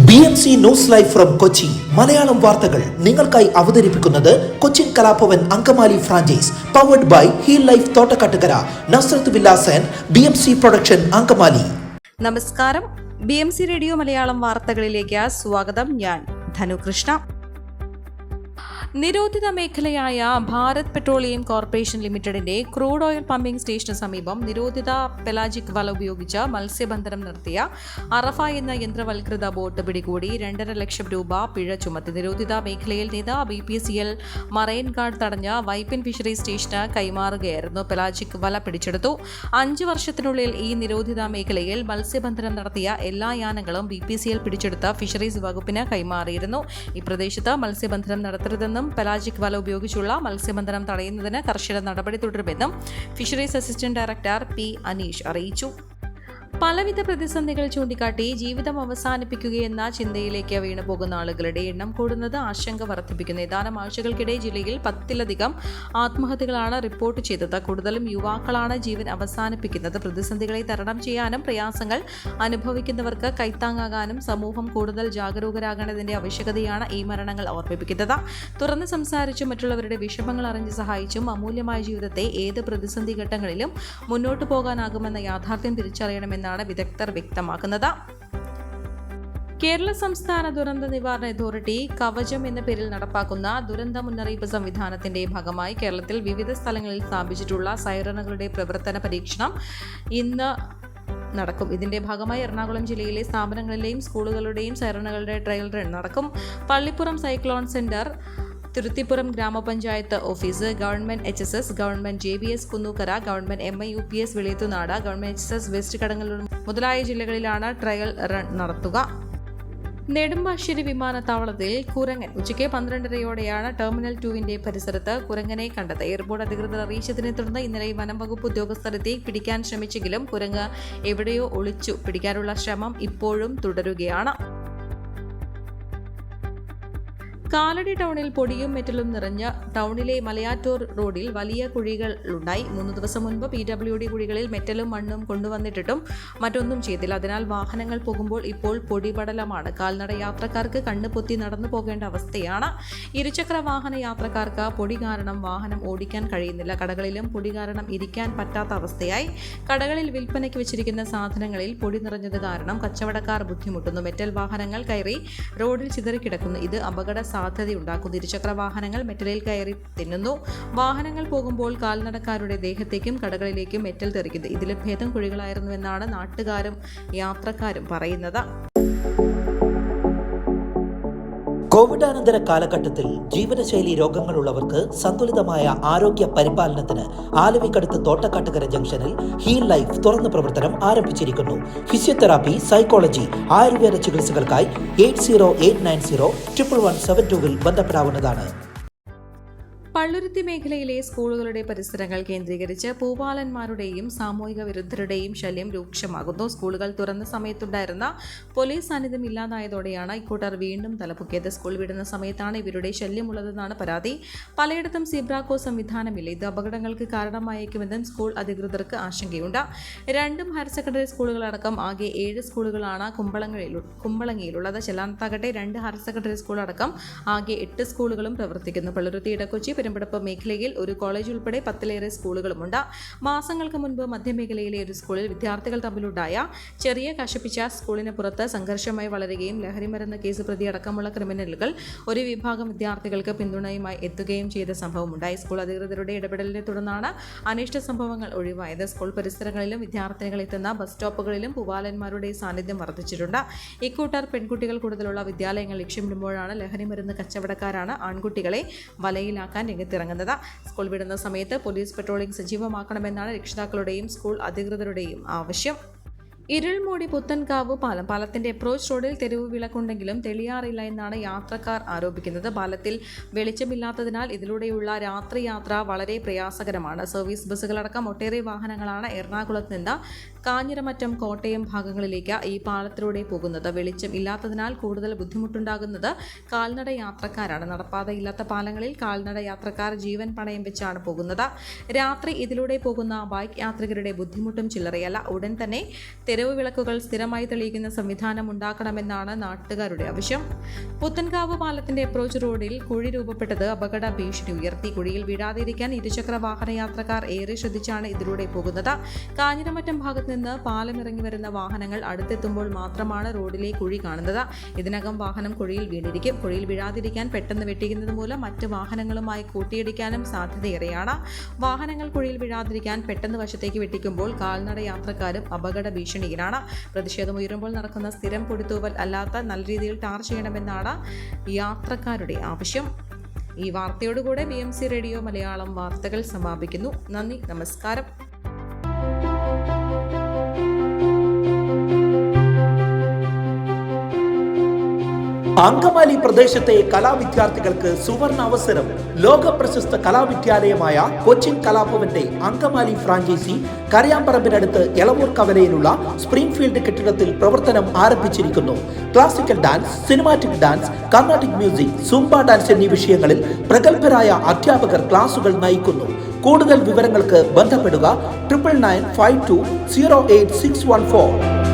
BMC news live from Kochi Malayalam വാർത്തകൾ നിങ്ങൾക്കായി അവതരിപ്പിക്കുന്നത് Cochin Kalabhavan Angamaly franchise powered by heal life Thottakattukara Nasrath villas and BMC production Angamaly. നമസ്കാരം, BMC radio Malayalam വാർത്തകളിലേക്ക് സ്വാഗതം. ഞാൻ ധനുകൃഷ്ണ. നിരോധിത മേഖലയായ ഭാരത് പെട്രോളിയം കോർപ്പറേഷൻ ലിമിറ്റഡിന്റെ ക്രൂഡ് ഓയിൽ പമ്പിംഗ് സ്റ്റേഷന് സമീപം നിരോധിത പെലാജിക് വല ഉപയോഗിച്ച് മത്സ്യബന്ധനം നടത്തിയ അറഫ എന്ന യന്ത്രവൽകൃത ബോട്ട് പിടികൂടി 2.5 ലക്ഷം രൂപ പിഴ ചുമത്തി. നിരോധിത മേഖലയിൽ നിന്ന് BPCL മറൈൻ ഗാർഡ് തടഞ്ഞ വൈപ്പിൻ ഫിഷറീസ് സ്റ്റേഷന് കൈമാറുകയായിരുന്നു. പെലാജിക് വല പിടിച്ചെടുത്തു. 5 വർഷത്തിനുള്ളിൽ ഈ നിരോധിത മേഖലയിൽ മത്സ്യബന്ധനം നടത്തിയ എല്ലാ യാനങ്ങളും BPCL പിടിച്ചെടുത്ത ഫിഷറീസ് വകുപ്പിന് കൈമാറിയിരുന്നു. ഈ പ്രദേശത്ത് മത്സ്യബന്ധനം നടത്തരുതെന്നും പെലാജിക് വല ഉപയോഗിച്ചുള്ള മത്സ്യബന്ധനം തടയുന്നതിന് കർശന നടപടി തുടരുമെന്നും fisheries assistant director P. Aneesh അറിയിച്ചു. പലവിധ പ്രതിസന്ധികൾ ചൂണ്ടിക്കാട്ടി ജീവിതം അവസാനിപ്പിക്കുകയെന്ന ചിന്തയിലേക്ക് വീണുപോകുന്ന ആളുകളുടെ എണ്ണം കൂടുന്നത് ആശങ്ക വർദ്ധിപ്പിക്കുന്നു. ഏതാനും ആഴ്ചകൾക്കിടെ ജില്ലയിൽ 10-ലധികം ആത്മഹത്യകളാണ് റിപ്പോർട്ട് ചെയ്തത്. കൂടുതലും യുവാക്കളാണ് ജീവൻ അവസാനിപ്പിക്കുന്നത്. പ്രതിസന്ധികളെ തരണം ചെയ്യാനും പ്രയാസങ്ങൾ അനുഭവിക്കുന്നവർക്ക് കൈത്താങ്ങാകാനും സമൂഹം കൂടുതൽ ജാഗരൂകരാകേണ്ടതിന്റെ ആവശ്യകതയാണ് ഈ മരണങ്ങൾ ഓർമ്മിപ്പിക്കുന്നത്. തുറന്ന് സംസാരിച്ചും മറ്റുള്ളവരുടെ വിഷമങ്ങൾ അറിഞ്ഞ് സഹായിച്ചും അമൂല്യമായ ജീവിതത്തെ ഏത് പ്രതിസന്ധി ഘട്ടങ്ങളിലും മുന്നോട്ടു പോകാനാകുമെന്ന യാഥാർത്ഥ്യം തിരിച്ചറിയണമെന്ന് വിദഗ്ധർ വ്യക്തമാക്കുന്നത്. കേരള സംസ്ഥാന ദുരന്ത നിവാരണ അതോറിറ്റി കവചം എന്ന പേരിൽ നടപ്പാക്കുന്ന ദുരന്ത മുന്നറിയിപ്പ് സംവിധാനത്തിന്റെ ഭാഗമായി കേരളത്തിൽ വിവിധ സ്ഥലങ്ങളിൽ സ്ഥാപിച്ചിട്ടുള്ള സൈറനുകളുടെ പ്രവർത്തന പരീക്ഷണം ഇന്ന് നടക്കും. ഇതിന്റെ ഭാഗമായി എറണാകുളം ജില്ലയിലെ സ്ഥാപനങ്ങളിലെയും സ്കൂളുകളുടെയും സൈറനുകളുടെ ട്രയൽ റൺ നടക്കും. Pallippuram cyclone center, Thiruthipuram grama panchayat office, government HSS, government JBS Kunnukara, government MIUPS Veliyathunad, government HSS west Kadangallur മുതലായ ജില്ലകളിലാണ് ട്രയൽ റൺ നടത്തുക. നെടുമ്പാശ്ശേരി വിമാനത്താവളത്തിൽ കുരങ്ങൻ ഉച്ചയ്ക്ക് 12:30യോടെയാണ് ടെർമിനൽ 2 പരിസരത്ത് കുരങ്ങനെ കണ്ടത്. എയർപോർട്ട് അധികൃതർ അറിയിച്ചതിനെ തുടർന്ന് ഇന്നലെ വനം വകുപ്പ് ഉദ്യോഗസ്ഥരെത്തി പിടിക്കാൻ ശ്രമിച്ചെങ്കിലും കുരങ്ങ് എവിടെയോ ഒളിച്ചു. പിടിക്കാനുള്ള ശ്രമം ഇപ്പോഴും തുടരുകയാണ്. കാലടി ടൗണിൽ പൊടിയും മെറ്റലും നിറഞ്ഞ ടൗണിലെ മലയാറ്റൂർ റോഡിൽ വലിയ കുഴികളുണ്ടായി. 3 ദിവസം മുൻപ് PWD കുഴികളിൽ മെറ്റലും മണ്ണും കൊണ്ടുവന്നിട്ടിട്ടും മറ്റൊന്നും ചെയ്തില്ല. അതിനാൽ വാഹനങ്ങൾ പോകുമ്പോൾ ഇപ്പോൾ പൊടിപടലമാണ്. കാൽനട യാത്രക്കാർക്ക് കണ്ണ് പൊത്തി നടന്നു പോകേണ്ട അവസ്ഥയാണ്. ഇരുചക്ര വാഹന യാത്രക്കാർക്ക് പൊടി കാരണം വാഹനം ഓടിക്കാൻ കഴിയുന്നില്ല. കടകളിലും പൊടി കാരണം ഇരിക്കാൻ പറ്റാത്ത അവസ്ഥയായി. കടകളിൽ വിൽപ്പനയ്ക്ക് വെച്ചിരിക്കുന്ന സാധനങ്ങളിൽ പൊടി നിറഞ്ഞത് കാരണം കച്ചവടക്കാർ ബുദ്ധിമുട്ടുന്നു. മെറ്റൽ വാഹനങ്ങൾ കയറി റോഡിൽ ചിതറിക്കിടക്കുന്നു. ഇത് അപകട സാധ്യതയുണ്ടാക്കുന്നു. ഇരുചക്ര വാഹനങ്ങൾ മെറ്റലിൽ കയറി തിന്നുന്നു. വാഹനങ്ങൾ പോകുമ്പോൾ കാൽനടക്കാരുടെ ദേഹത്തേക്കും കടകളിലേക്കും മെറ്റൽ തെറിക്കുന്നു. ഇതിലും ഭേദം കുഴികളായിരുന്നുവെന്നാണ് നാട്ടുകാരും യാത്രക്കാരും പറയുന്നത്. കോവിഡാനന്തര കാലഘട്ടത്തിൽ ജീവിതശൈലി രോഗങ്ങളുള്ളവർക്ക് സന്തുലിതമായ ആരോഗ്യ പരിപാലനത്തിന് ആലുവക്കടുത്ത് തോട്ടക്കാട്ടുകര ജംഗ്ഷനിൽ ഹീൽ ലൈഫ് തുറന്ന പ്രവർത്തനം ആരംഭിച്ചിരിക്കുന്നു. ഫിസിയോതെറാപ്പി, സൈക്കോളജി, ആയുർവേദ ചികിത്സകൾക്കായി 8089011722 ബന്ധപ്പെടാവുന്നതാണ്. പള്ളുരുത്തി മേഖലയിലെ സ്കൂളുകളുടെ പരിസരങ്ങൾ കേന്ദ്രീകരിച്ച് പൂവാലന്മാരുടെയും സാമൂഹിക വിരുദ്ധരുടെയും ശല്യം രൂക്ഷമാകുന്നു. സ്കൂളുകൾ തുറന്ന സമയത്തുണ്ടായിരുന്ന പോലീസ് സാന്നിധ്യം ഇല്ലാതായതോടെയാണ് ഇക്കൂട്ടർ വീണ്ടും തലപൊക്കിയത്. സ്കൂൾ വിടുന്ന സമയത്താണ് ഇവരുടെ ശല്യമുള്ളതെന്നാണ് പരാതി. പലയിടത്തും സീബ്രാക്കോ സംവിധാനമില്ല. ഇത് അപകടങ്ങൾക്ക് കാരണമായേക്കുമെന്നും സ്കൂൾ അധികൃതർക്ക് ആശങ്കയുണ്ട്. 2 ഹയർ സെക്കൻഡറി സ്കൂളുകളടക്കം ആകെ 7 സ്കൂളുകളാണ് കുമ്പളങ്ങിയിലുള്ളത്. ചെല്ലാനത്താകട്ടെ 2 ഹയർ സെക്കൻഡറി സ്കൂളടക്കം ആകെ 8 സ്കൂളുകളും പ്രവർത്തിക്കുന്നു. പള്ളുരുത്തി, ഇടക്കൊച്ചി, പെരുമ്പടപ്പ് മേഖലയിൽ ഒരു കോളേജ് ഉൾപ്പെടെ 10ലേറെ സ്കൂളുകളുമുണ്ട്. മാസങ്ങൾക്ക് മുൻപ് മധ്യമേഖലയിലെ ഒരു സ്കൂളിൽ വിദ്യാർത്ഥികൾ തമ്മിലുണ്ടായ ചെറിയ കശപിച്ച സ്കൂളിന് പുറത്ത് സംഘർഷമായി വളരുകയും ലഹരിമരുന്ന് കേസ് പ്രതി അടക്കമുള്ള ക്രിമിനലുകൾ ഒരു വിഭാഗം വിദ്യാർത്ഥികൾക്ക് പിന്തുണയുമായി എത്തുകയും ചെയ്ത സംഭവമുണ്ടായി. സ്കൂൾ അധികൃതരുടെ ഇടപെടലിനെ തുടർന്നാണ് അനിഷ്ട സംഭവങ്ങൾ ഒഴിവായത്. സ്കൂൾ പരിസരങ്ങളിലും വിദ്യാർത്ഥികൾ എത്തുന്ന ബസ് സ്റ്റോപ്പുകളിലും പൂവാലന്മാരുടെ സാന്നിധ്യം വർദ്ധിച്ചിട്ടുണ്ട്. ഇക്കൂട്ടർ പെൺകുട്ടികൾ കൂടുതലുള്ള വിദ്യാലയങ്ങൾ ലക്ഷ്യമിടുമ്പോഴാണ് ലഹരിമരുന്ന് കച്ചവടക്കാരാണ് ആൺകുട്ടികളെ വലയിലാക്കാൻ രംഗത്തിറങ്ങുന്നത്. സ്കൂൾ വിടുന്ന സമയത്ത് പോലീസ് പെട്രോളിംഗ് സജീവമാക്കണമെന്നാണ് രക്ഷിതാക്കളുടെയും സ്കൂൾ അധികൃതരുടെയും ആവശ്യം. ഇരുൾമൂടി പുത്തൻകാവ് പാലം. പാലത്തിന്റെ അപ്രോച്ച് റോഡിൽ തെരുവ് വിളക്കുണ്ടെങ്കിലും തെളിയാറില്ല എന്നാണ് യാത്രക്കാർ ആരോപിക്കുന്നത്. പാലത്തിൽ വെളിച്ചമില്ലാത്തതിനാൽ ഇതിലൂടെയുള്ള രാത്രി യാത്ര വളരെ പ്രയാസകരമാണ്. സർവീസ് ബസ്സുകളടക്കം ഒട്ടേറെ വാഹനങ്ങളാണ് എറണാകുളത്ത് നിന്ന് കാഞ്ഞിരമറ്റം കോട്ടയം ഭാഗങ്ങളിലേക്ക് ഈ പാലത്തിലൂടെ പോകുന്നത്. വെളിച്ചം ഇല്ലാത്തതിനാൽ കൂടുതൽ ബുദ്ധിമുട്ടുണ്ടാകുന്നത് കാൽനട യാത്രക്കാരാണ്. നടപ്പാതയില്ലാത്ത പാലങ്ങളിൽ കാൽനട യാത്രക്കാർ ജീവൻ പണയം വെച്ചാണ് പോകുന്നത്. രാത്രി ഇതിലൂടെ പോകുന്ന ബൈക്ക് യാത്രികരുടെ ബുദ്ധിമുട്ടും ചില്ലറയല്ല. ഉടൻ തന്നെ തെരുവ് വിളക്കുകൾ സ്ഥിരമായി തെളിയിക്കുന്ന സംവിധാനം ഉണ്ടാക്കണമെന്നാണ് നാട്ടുകാരുടെ ആവശ്യം. പുത്തൻകാവ് പാലത്തിന്റെ അപ്രോച്ച് റോഡിൽ കുഴി രൂപപ്പെട്ടത് അപകട ഭീഷണി ഉയർത്തി. കുഴിയിൽ വീഴാതിരിക്കാൻ ഇരുചക്ര വാഹന യാത്രക്കാർ ഏറെ ശ്രദ്ധിച്ചാണ് ഇതിലൂടെ പോകുന്നത്. കാഞ്ഞിരമറ്റം ഭാഗത്ത് നിന്ന് പാലം ഇറങ്ങി വരുന്ന വാഹനങ്ങൾ അടുത്തെത്തുമ്പോൾ മാത്രമാണ് റോഡിലെ കുഴി കാണുന്നത്. ഇതിനകം വാഹനം കുഴിയിൽ വീണിരിക്കും. കുഴിയിൽ വീഴാതിരിക്കാൻ പെട്ടെന്ന് വെട്ടിക്കുന്നത് മൂലം മറ്റ് വാഹനങ്ങളുമായി കൂട്ടിയിടിക്കാനും സാധ്യതയേറെയാണ്. വാഹനങ്ങൾ കുഴിയിൽ വീഴാതിരിക്കാൻ പെട്ടെന്ന് വശത്തേക്ക് വെട്ടിക്കുമ്പോൾ കാൽനട യാത്രക്കാരും അപകട ഭീഷണിയിലാണ്. പ്രതിഷേധമുയരുമ്പോൾ നടക്കുന്ന സ്ഥിരം പൊടിത്തൂവൽ അല്ലാത്ത നല്ല രീതിയിൽ ടാർ ചെയ്യണമെന്നാണ് യാത്രക്കാരുടെ ആവശ്യം. ഈ വാർത്തയോടുകൂടെ BMC റേഡിയോ മലയാളം വാർത്തകൾ സമാപിക്കുന്നു. നന്ദി, നമസ്കാരം. അങ്കമാലി പ്രദേശത്തെ കലാവിദ്യാർത്ഥികൾക്ക് സുവർണ അവസരം. ലോക പ്രശസ്ത കലാവിദ്യാലയമായ കൊച്ചിൻ കലാഭവന്റെ അങ്കമാലി ഫ്രാഞ്ചൈസി കരയാമ്പറമ്പിനടുത്ത് എളവൂർ കവലയിലുള്ള സ്പ്രിംഗ്ഫീൽഡ് കെട്ടിടത്തിൽ പ്രവർത്തനം ആരംഭിച്ചിരിക്കുന്നു. Classical dance, cinematic dance, Carnatic music, Zumba dance എന്നീ വിഷയങ്ങളിൽ പ്രഗത്ഭരായ അധ്യാപകർ ക്ലാസുകൾ നയിക്കുന്നു. കൂടുതൽ വിവരങ്ങൾക്ക് ബന്ധപ്പെടുക 9995208614.